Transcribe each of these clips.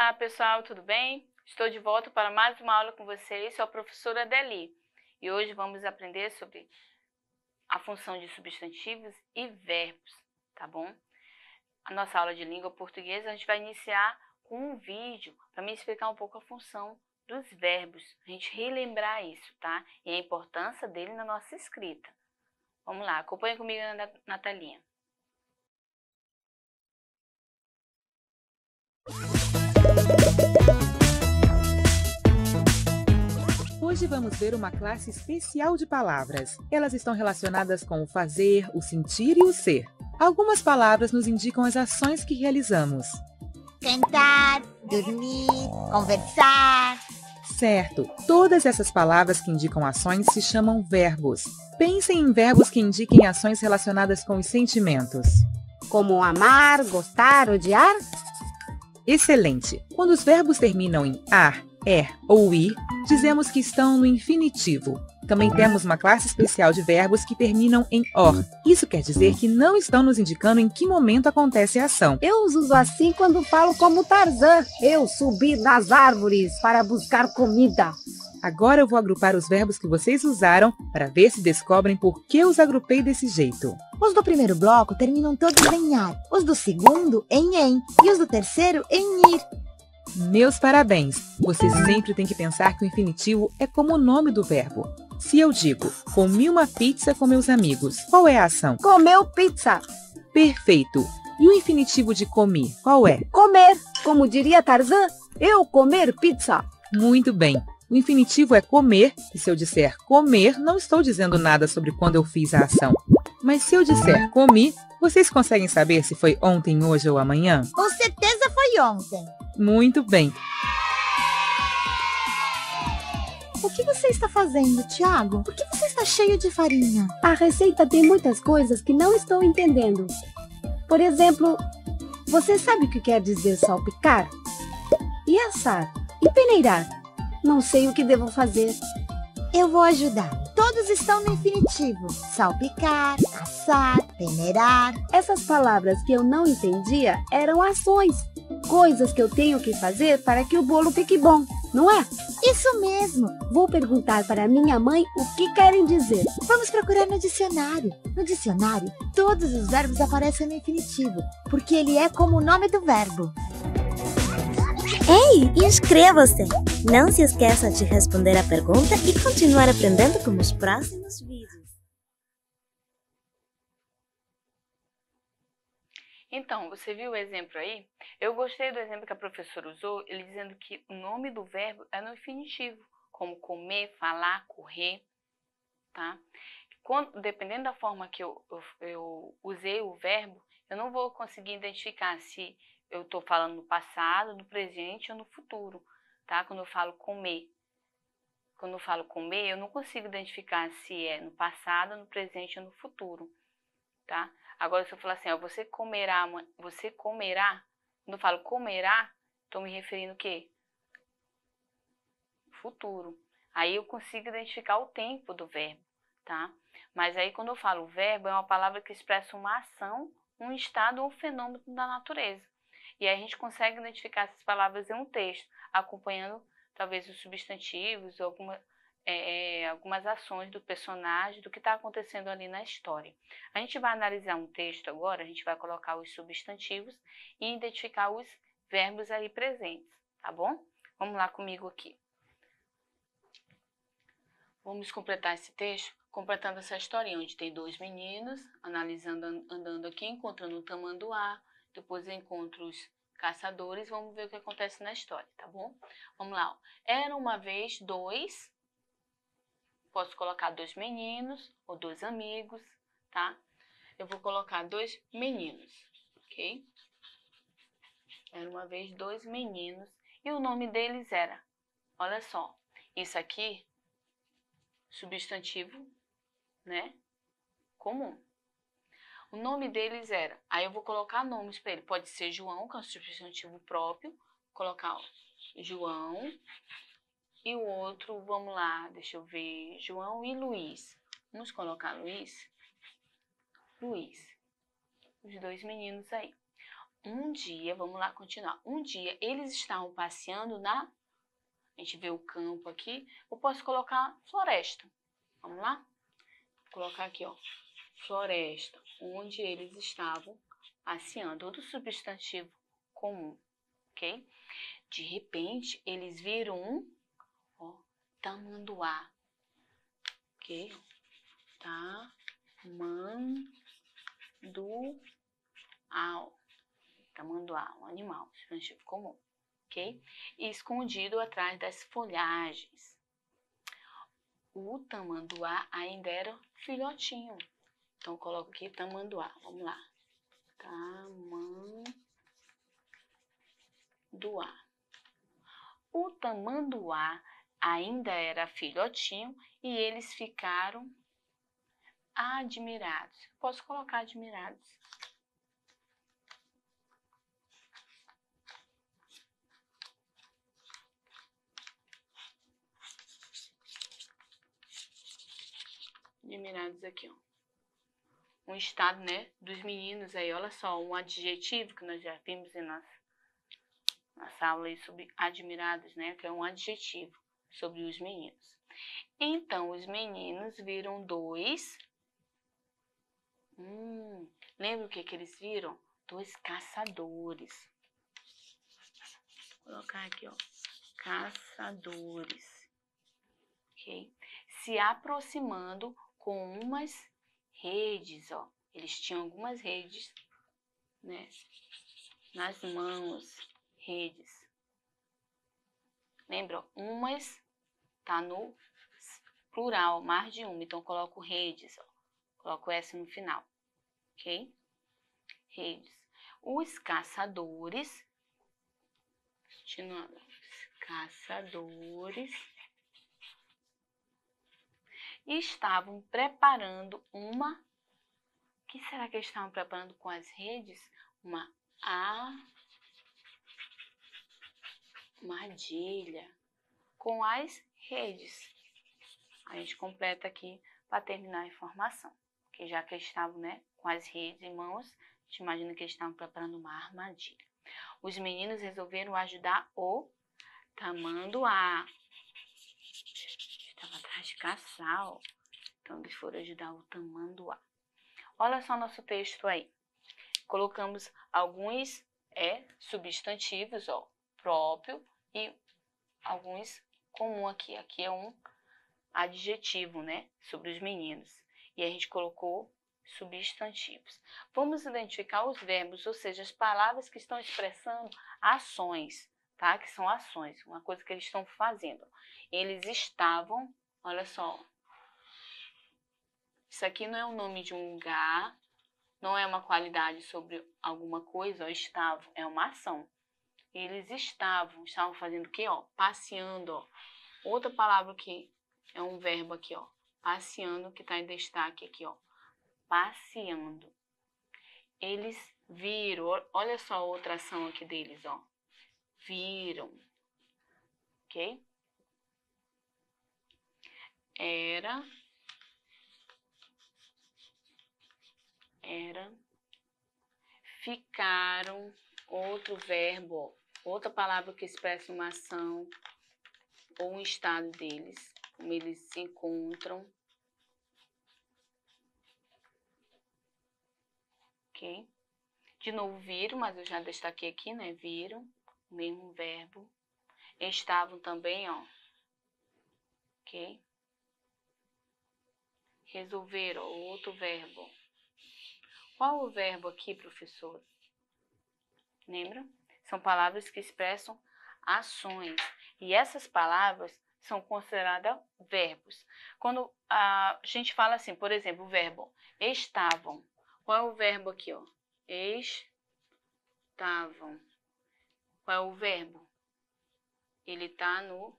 Olá pessoal, tudo bem? Estou de volta para mais uma aula com vocês, sou a professora Adeli e hoje vamos aprender sobre a função de substantivos e verbos, tá bom? A nossa aula de língua portuguesa a gente vai iniciar com um vídeo para me explicar um pouco a função dos verbos, a gente relembrar isso, tá? E a importância dele na nossa escrita. Vamos lá, acompanha comigo na telinha. Hoje vamos ver uma classe especial de palavras. Elas estão relacionadas com o fazer, o sentir e o ser. Algumas palavras nos indicam as ações que realizamos. Cantar, dormir, conversar. Certo, todas essas palavras que indicam ações se chamam verbos. Pensem em verbos que indiquem ações relacionadas com os sentimentos. Como amar, gostar, odiar? Excelente! Quando os verbos terminam em ar, ou ir, dizemos que estão no infinitivo. Também temos uma classe especial de verbos que terminam em or. Isso quer dizer que não estão nos indicando em que momento acontece a ação. Eu os uso assim quando falo como Tarzan. Eu subi nas árvores para buscar comida. Agora eu vou agrupar os verbos que vocês usaram para ver se descobrem por que os agrupei desse jeito. Os do primeiro bloco terminam todos em ar, os do segundo em e os do terceiro em ir. Meus parabéns! Você sempre tem que pensar que o infinitivo é como o nome do verbo. Se eu digo, comi uma pizza com meus amigos, qual é a ação? Comeu pizza. Perfeito! E o infinitivo de comi, qual é? Comer. Como diria Tarzan, eu comer pizza. Muito bem! O infinitivo é comer, e se eu disser comer, não estou dizendo nada sobre quando eu fiz a ação. Mas se eu disser comi, vocês conseguem saber se foi ontem, hoje ou amanhã? Com certeza foi ontem. Muito bem! O que você está fazendo, Thiago? Por que você está cheio de farinha? A receita tem muitas coisas que não estou entendendo. Por exemplo, você sabe o que quer dizer salpicar? E assar? E peneirar? Não sei o que devo fazer. Eu vou ajudar. Todos estão no infinitivo. Salpicar, assar, peneirar. Essas palavras que eu não entendia eram ações. Coisas que eu tenho que fazer para que o bolo fique bom, não é? Isso mesmo. Vou perguntar para minha mãe o que querem dizer. Vamos procurar no dicionário. No dicionário, todos os verbos aparecem no infinitivo, porque ele é como o nome do verbo. Ei, inscreva-se! Não se esqueça de responder a pergunta e continuar aprendendo com os próximos vídeos. Então, você viu o exemplo aí? Eu gostei do exemplo que a professora usou, ele dizendo que o nome do verbo é no infinitivo, como comer, falar, correr, tá? Dependendo da forma que eu usei o verbo, eu não vou conseguir identificar se eu estou falando no passado, no presente ou no futuro, tá? Quando eu falo comer. Quando eu falo comer, eu não consigo identificar se é no passado, no presente ou no futuro, tá? Agora, se eu falar assim, ó, você comerá, quando eu falo comerá, estou me referindo o quê? Futuro. Aí eu consigo identificar o tempo do verbo, tá? Mas aí quando eu falo verbo, é uma palavra que expressa uma ação, um estado ou um fenômeno da natureza. E aí a gente consegue identificar essas palavras em um texto, acompanhando talvez os substantivos ou algumas ações do personagem, do que está acontecendo ali na história. A gente vai analisar um texto agora, a gente vai colocar os substantivos e identificar os verbos aí presentes, tá bom? Vamos lá comigo aqui. Vamos completar esse texto, completando essa historinha, onde tem dois meninos, analisando, andando aqui, encontrando um tamanduá, depois eu encontro os caçadores, vamos ver o que acontece na história, tá bom? Vamos lá, ó. Era uma vez dois, posso colocar dois meninos ou dois amigos, tá? Eu vou colocar dois meninos, ok? Era uma vez dois meninos e o nome deles era, olha só, isso aqui, substantivo, né? Comum. O nome deles era, aí eu vou colocar nomes para ele, pode ser João, que é um substantivo próprio, vou colocar ó, João, e o outro, vamos lá, deixa eu ver, João e Luiz. Vamos colocar Luiz, os dois meninos aí. Um dia, vamos lá continuar. Um dia eles estavam passeando na... A gente vê o campo aqui. Eu posso colocar floresta. Vamos lá? Vou colocar aqui, ó. Floresta, onde eles estavam passeando. Outro substantivo comum, ok? De repente, eles viram um, ó, tamanduá. Ok? Tamanduá, um animal, substantivo comum. Ok? E escondido atrás das folhagens. O tamanduá ainda era filhotinho. Então, eu coloco aqui tamanduá. Vamos lá. Tamanduá. O tamanduá ainda era filhotinho e eles ficaram admirados. Posso colocar admirados. Admirados aqui, ó. Um estado, né, dos meninos aí, olha só, um adjetivo que nós já vimos em nossa aula aí sobre admirados, né, que é um adjetivo sobre os meninos. Então, os meninos viram dois... lembra o que eles viram? Dois caçadores. Vou colocar aqui, ó, caçadores. Ok? Se aproximando com umas redes, ó. Eles tinham algumas redes, né? Nas mãos, redes. Lembra? Umas tá no plural, mais de uma. Então, eu coloco redes, ó. Coloco S no final. Ok? Redes. Os caçadores, continuando, caçadores estavam preparando uma... O que será que eles estavam preparando com as redes? Uma armadilha com as redes. A gente completa aqui para terminar a informação. Que já que eles estavam, né, com as redes em mãos, a gente imagina que eles estavam preparando uma armadilha. Os meninos resolveram ajudar o tamanduá. Estava atrás de caçar, ó. Então, eles foram ajudar o tamanduá. Olha só nosso texto aí. Colocamos alguns substantivos, ó, próprio, e alguns comum aqui. Aqui é um adjetivo, né, sobre os meninos. E a gente colocou substantivos. Vamos identificar os verbos, ou seja, as palavras que estão expressando ações, tá? Que são ações, uma coisa que eles estão fazendo. Eles estavam, olha só. Isso aqui não é o nome de um lugar, não é uma qualidade sobre alguma coisa, ó, estavam, é uma ação. Eles estavam fazendo o quê, ó? Passeando, ó. Outra palavra que é um verbo aqui, ó. Passeando, que está em destaque aqui, ó. Passeando. Eles viram, olha só a outra ação aqui deles, ó. Viram. Ok? Era. Ficaram, outro verbo, outra palavra que expressa uma ação ou um estado deles, como eles se encontram. Ok? De novo, viram, mas eu já destaquei aqui, né? Viram, o mesmo verbo. Estavam também, ó. Ok? Resolveram, outro verbo. Qual o verbo aqui, professor? Lembra? São palavras que expressam ações. E essas palavras são consideradas verbos. Quando a gente fala assim, por exemplo, o verbo estavam. Qual é o verbo aqui, ó? Estavam. Qual é o verbo? Ele tá no...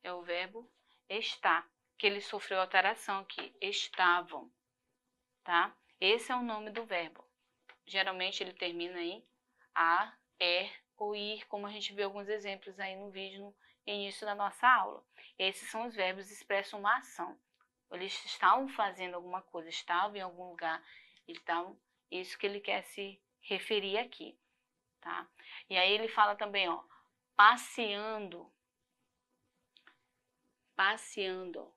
É o verbo estar. Que ele sofreu alteração aqui. Estavam. Tá? Esse é o nome do verbo. Geralmente ele termina em a, ou ir, como a gente viu alguns exemplos aí no vídeo no início da nossa aula. Esses são os verbos que expressam uma ação. Eles estavam fazendo alguma coisa, estavam em algum lugar, isso que ele quer se referir aqui, tá? E aí ele fala também, ó, passeando. Passeando, ó.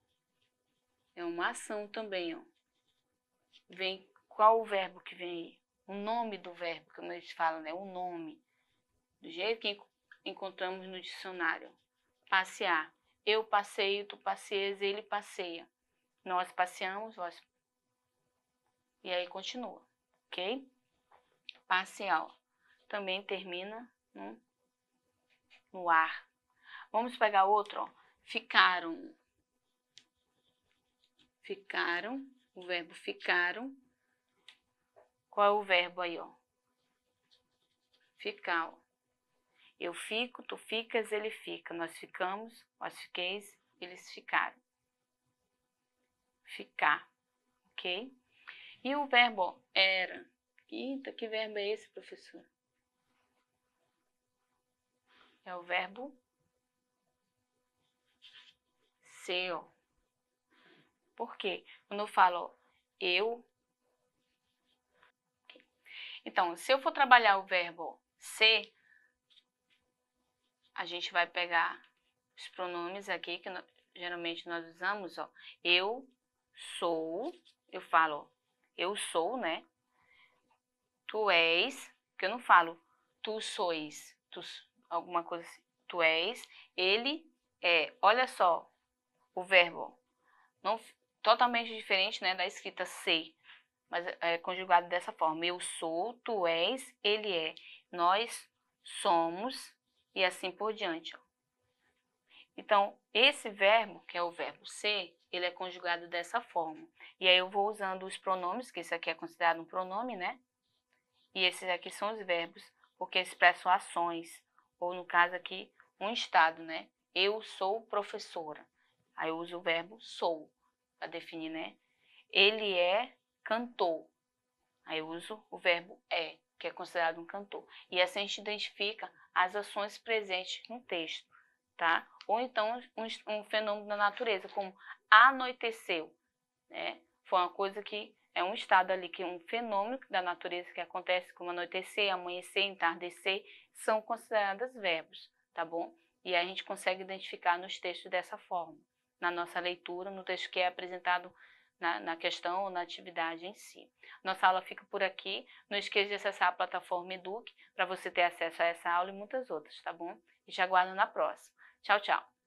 É uma ação também, ó. Vem, qual o verbo que vem aí? O nome do verbo, como eles falam, né? O nome. Do jeito que encontramos no dicionário. Passear. Eu passeio, tu passeias, ele passeia. Nós passeamos, vós. E aí continua, ok? Passear. Também termina no ar. Vamos pegar outro, ó. Ficaram. Ficaram. O verbo ficaram. Qual é o verbo aí, ó? Ficar, ó. Eu fico, tu ficas, ele fica. Nós ficamos, vós fiqueis, eles ficaram. Ficar, ok? E o verbo, ó, era. Eita, que verbo é esse, professor? É o verbo ser, ó. Por quê? Quando eu falo, ó, eu... Então, se eu for trabalhar o verbo ser, a gente vai pegar os pronomes aqui, que geralmente nós usamos, ó. Eu sou, eu falo, ó, eu sou, né? Tu és, que eu não falo tu sois, alguma coisa assim. Tu és, ele é. Olha só o verbo, não, totalmente diferente, né, da escrita ser, mas é conjugado dessa forma. Eu sou, tu és, ele é. Nós somos e assim por diante, ó. Então, esse verbo, que é o verbo ser, ele é conjugado dessa forma. E aí eu vou usando os pronomes, que isso aqui é considerado um pronome, né? E esses aqui são os verbos, porque expressam ações, ou no caso aqui, um estado, né? Eu sou professora. Aí eu uso o verbo sou, para definir, né? Ele é cantor. Aí eu uso o verbo é, que é considerado um cantor. E assim a gente identifica as ações presentes no texto, tá? Ou então um fenômeno da natureza, como anoiteceu, né? Foi uma coisa que é um estado ali, que é um fenômeno da natureza que acontece, como anoitecer, amanhecer, entardecer, são considerados verbos, tá bom? E a gente consegue identificar nos textos dessa forma, na nossa leitura, no texto que é apresentado na questão ou na atividade em si. Nossa aula fica por aqui. Não esqueça de acessar a plataforma Eduque para você ter acesso a essa aula e muitas outras, tá bom? E te aguardo na próxima. Tchau, tchau!